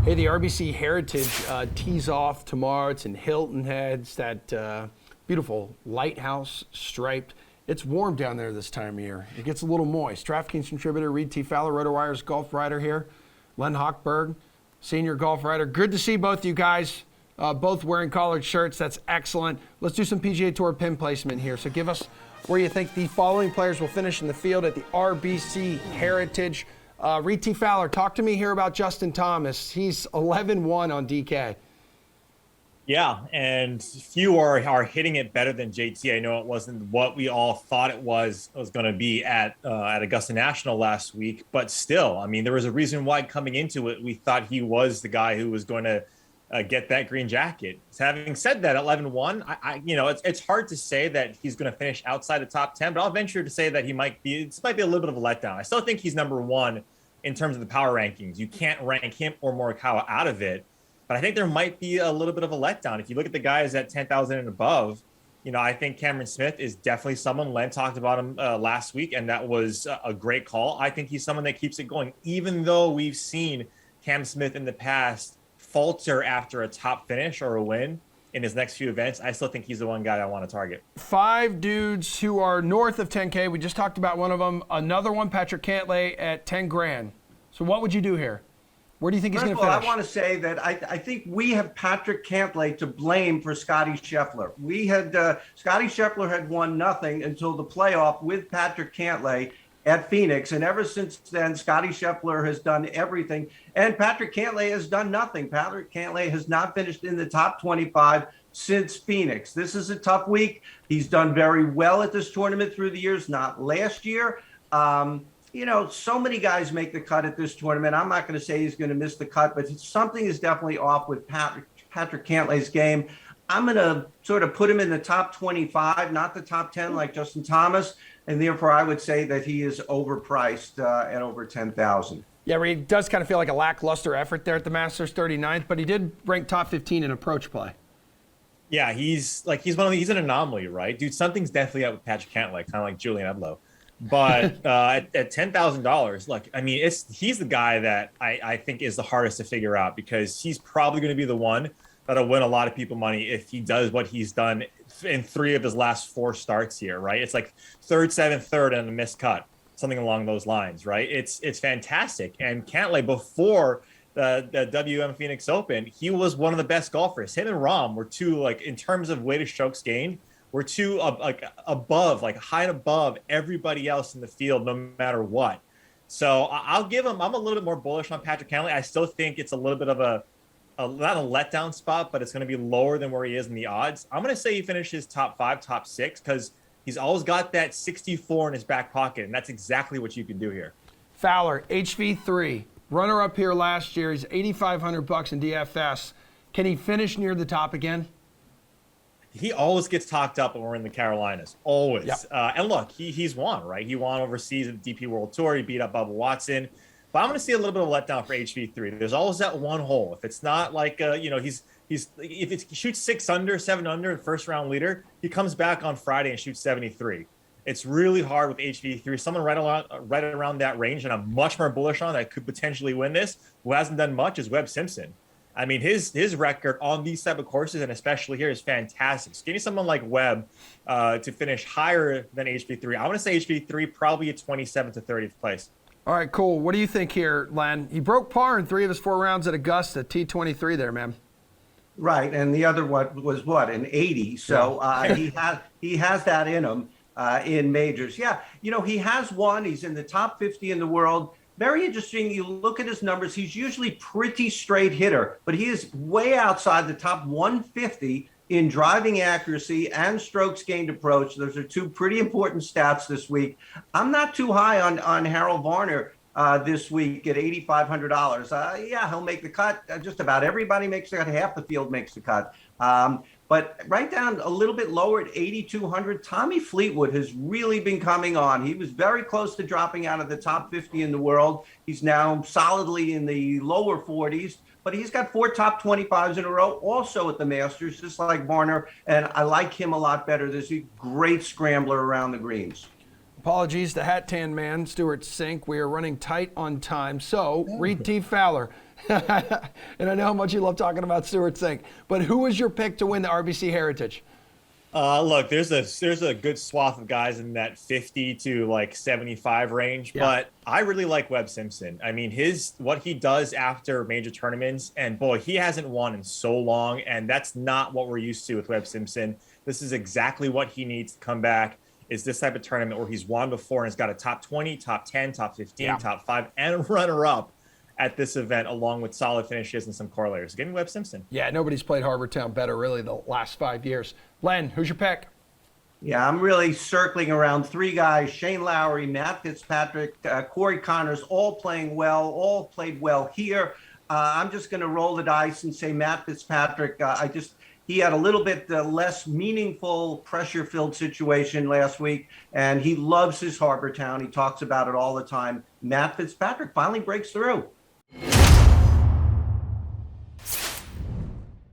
Hey, the RBC Heritage tees off tomorrow. It's in Hilton Head. It's that beautiful lighthouse striped. It's warm down there this time of year. It gets a little moist. DraftKings contributor Reid Fowler, RotoWire's golf writer here. Len Hochberg, senior golf writer. Good to see both of you guys, both wearing collared shirts. That's excellent. Let's do some PGA Tour pin placement here. So give us where you think the following players will finish in the field at the RBC Heritage. Reid Fowler, talk to me here about Justin Thomas. He's 11-1 on DK. Yeah, and few are hitting it better than JT. I know it wasn't what we all thought it was going to be at Augusta National last week, but still, I mean, there was a reason why coming into it we thought he was the guy who was going to get that green jacket. So having said that, 11-1, it's hard to say that he's going to finish outside the top 10, but I'll venture to say that this might be a little bit of a letdown. I still think he's number one in terms of the power rankings. You can't rank him or Morikawa out of it, but I think there might be a little bit of a letdown. If you look at the guys at 10,000 and above, I think Cameron Smith is definitely someone. Len talked about him last week, and that was a great call. I think he's someone that keeps it going, even though we've seen Cam Smith in the past falter after a top finish or a win in his next few events. I still think he's the one guy I want to target. 5 dudes who are north of 10K. We just talked about one of them. Another one, Patrick Cantlay at 10 grand. So what would you do here? Where do you think he's going to finish? I want to say that I think we have Patrick Cantlay to blame for Scotty Scheffler. We had Scotty Scheffler had won nothing until the playoff with Patrick Cantlay at Phoenix, and ever since then, Scotty Scheffler has done everything, and Patrick Cantlay has done nothing. Patrick Cantlay has not finished in the top 25 since Phoenix. This is a tough week. He's done very well at this tournament through the years, not last year. So many guys make the cut at this tournament. I'm not going to say he's going to miss the cut, but something is definitely off with Patrick Cantlay's game. I'm going to sort of put him in the top 25, not the top 10 like Justin Thomas, and therefore I would say that he is overpriced at over 10,000. Yeah, Reid, does kind of feel like a lackluster effort there at the Masters 39th, but he did rank top 15 in approach play. Yeah, he's an anomaly, right? Dude, something's definitely up with Patrick Cantlay, kind of like Julian Edlow. But at $10,000, he's the guy that I think is the hardest to figure out, because he's probably going to be the one that'll win a lot of people money if he does what he's done in 3 of his last 4 starts here, right? It's like 3rd, 7th, 3rd, and a missed cut, something along those lines, right? It's fantastic. And Cantlay, before the WM Phoenix Open, he was one of the best golfers. Him and Rahm were two, in terms of weighted strokes gained, we're two above, high and above everybody else in the field, no matter what. So I'll give him. I'm a little bit more bullish on Patrick Cantlay. I still think it's a little bit of not a letdown spot, but it's going to be lower than where he is in the odds. I'm going to say he finishes top 5, top 6, because he's always got that 64 in his back pocket, and that's exactly what you can do here. Fowler, HV3, runner-up here last year. He's $8,500 in DFS. Can he finish near the top again? He always gets talked up when we're in the Carolinas, always. Yep. And look, he's won, right? He won overseas at the DP World Tour. He beat up Bubba Watson. But I'm going to see a little bit of a letdown for HV3. There's always that one hole. If it's not if it shoots 6 under, 7 under, and first round leader, he comes back on Friday and shoots 73. It's really hard with HV3. Someone right around that range, and I'm much more bullish on that could potentially win this, who hasn't done much, is Webb Simpson. I mean, his record on these type of courses, and especially here, is fantastic. So getting someone like Webb to finish higher than HV3, I want to say HV3 probably a 27th to 30th place. All right, cool. What do you think here, Len? He broke par in 3 of his 4 rounds at Augusta, T23 there, man. Right, and the other one was an 80. So he has that in him in majors. Yeah, he has won. He's in the top 50 in the world. Very interesting. You look at his numbers. He's usually pretty straight hitter, but he is way outside the top 150 in driving accuracy and strokes gained approach. Those are 2 pretty important stats this week. I'm not too high on Harold Varner this week at $8,500. Yeah, he'll make the cut. Just about everybody makes the cut. Half the field makes the cut. But right down a little bit lower at 8,200, Tommy Fleetwood has really been coming on. He was very close to dropping out of the top 50 in the world. He's now solidly in the lower 40s, but he's got 4 top 25s in a row also at the Masters, just like Varner, and I like him a lot better. There's a great scrambler around the greens. Apologies to Hat Tan Man, Stuart Sink. We are running tight on time. So, Reid T. Fowler. And I know how much you love talking about Stuart Sink. But who was your pick to win the RBC Heritage? Look, there's a good swath of guys in that 50 to like 75 range, but I really like Webb Simpson. I mean, what he does after major tournaments, and boy, he hasn't won in so long, and that's not what we're used to with Webb Simpson. This is exactly what he needs to come back. Is this type of tournament where he's won before and has got a top 20, top 10, top 15, top 5, and a runner-up at this event, along with solid finishes and some corollaries. Give me Webb Simpson. Yeah, nobody's played Harbour Town better, really, the last 5 years. Len, who's your pick? Yeah, I'm really circling around 3 guys: Shane Lowry, Matt Fitzpatrick, Corey Connors, all playing well, all played well here. I'm just going to roll the dice and say Matt Fitzpatrick. He had a little bit less meaningful, pressure-filled situation last week, and he loves his Harbour Town. He talks about it all the time. Matt Fitzpatrick finally breaks through.